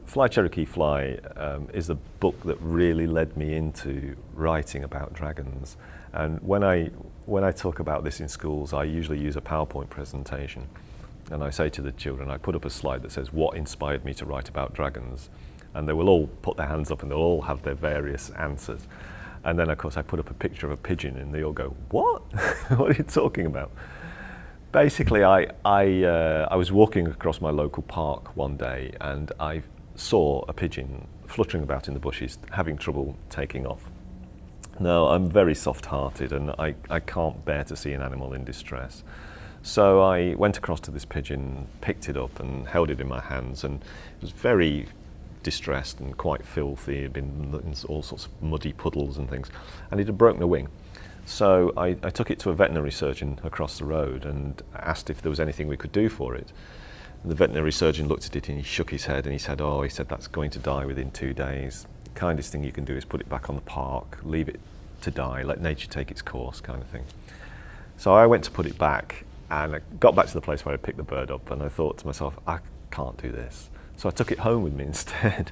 Fly Cherokee Fly is a book that really led me into writing about dragons. And when I talk about this in schools, I usually use a PowerPoint presentation. And I say to the children, I put up a slide that says, what inspired me to write about dragons? And they will all put their hands up and they'll all have their various answers. And then, of course, I put up a picture of a pigeon and they all go, what? What are you talking about? Basically, I was walking across my local park one day and I saw a pigeon fluttering about in the bushes, having trouble taking off. Now, I'm very soft-hearted and I can't bear to see an animal in distress. So I went across to this pigeon, picked it up and held it in my hands, and it was very distressed and quite filthy. It had been in all sorts of muddy puddles and things, and it had broken a wing. So I took it to a veterinary surgeon across the road and asked if there was anything we could do for it. And the veterinary surgeon looked at it and he shook his head and he said, oh, he said, that's going to die within 2 days. The kindest thing you can do is put it back on the park, leave it to die, let nature take its course, kind of thing. So I went to put it back and I got back to the place where I picked the bird up and I thought to myself, I can't do this. So I took it home with me instead.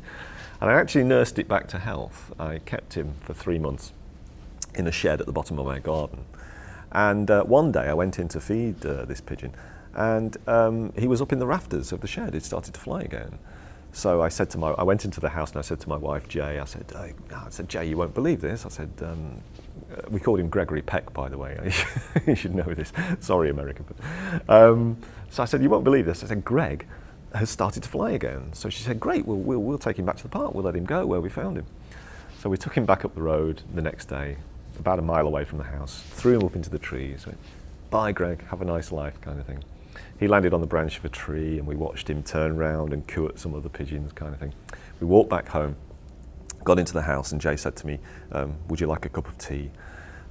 And I actually nursed it back to health. I kept him for 3 months in a shed at the bottom of my garden. And one day I went in to feed this pigeon and he was up in the rafters of the shed. It started to fly again. So I went into the house and I said to my wife, Jay, I said, Jay, you won't believe this. I said, we called him Gregory Peck, by the way. You should know this. Sorry, American. But, so I said, you won't believe this. I said, Greg has started to fly again. So she said, great, we'll take him back to the park. We'll let him go where we found him. So we took him back up the road the next day, about a mile away from the house, threw him up into the trees, went, bye, Greg, have a nice life, kind of thing. He landed on the branch of a tree and we watched him turn round and coo at some of the pigeons, kind of thing. We walked back home, got into the house, and Jay said to me, would you like a cup of tea?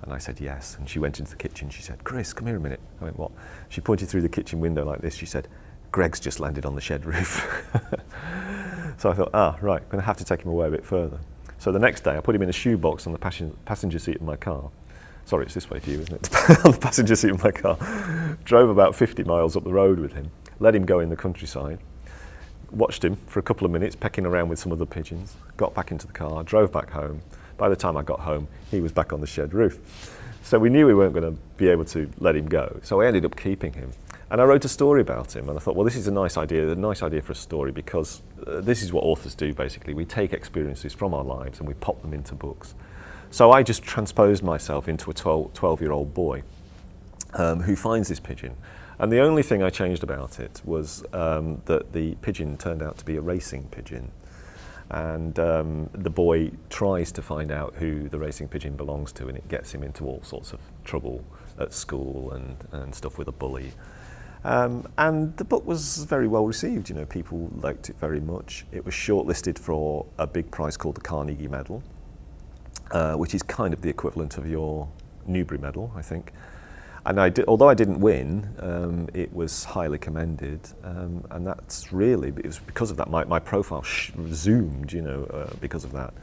And I said yes. And she went into the kitchen. She said, Chris, come here a minute. I went, what? She pointed through the kitchen window like this. She said, Greg's just landed on the shed roof. So I thought, right, I'm going to have to take him away a bit further. So the next day I put him in a shoebox on the passenger seat of my car. Sorry, it's this way for you, isn't it? On the passenger seat of my car. Drove about 50 miles up the road with him, let him go in the countryside, watched him for a couple of minutes pecking around with some of the pigeons, got back into the car, drove back home. By the time I got home, he was back on the shed roof. So we knew we weren't going to be able to let him go. So I ended up keeping him. And I wrote a story about him, and I thought, well, this is a nice idea for a story, because this is what authors do, basically. We take experiences from our lives and we pop them into books. So I just transposed myself into a 12-year-old boy who finds this pigeon. And the only thing I changed about it was that the pigeon turned out to be a racing pigeon. And the boy tries to find out who the racing pigeon belongs to, and it gets him into all sorts of trouble at school and stuff with a bully. And the book was very well received. You know, people liked it very much. It was shortlisted for a big prize called the Carnegie Medal, which is kind of the equivalent of your Newbery Medal, I think. And although I didn't win, it was highly commended, and that's really, it was because of that. My profile zoomed, you know, because of that.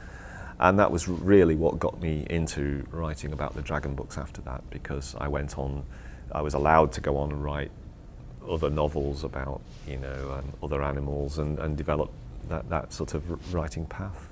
And that was really what got me into writing about the dragon books after that, because I was allowed to go on and write other novels about, you know, other animals and develop that sort of writing path.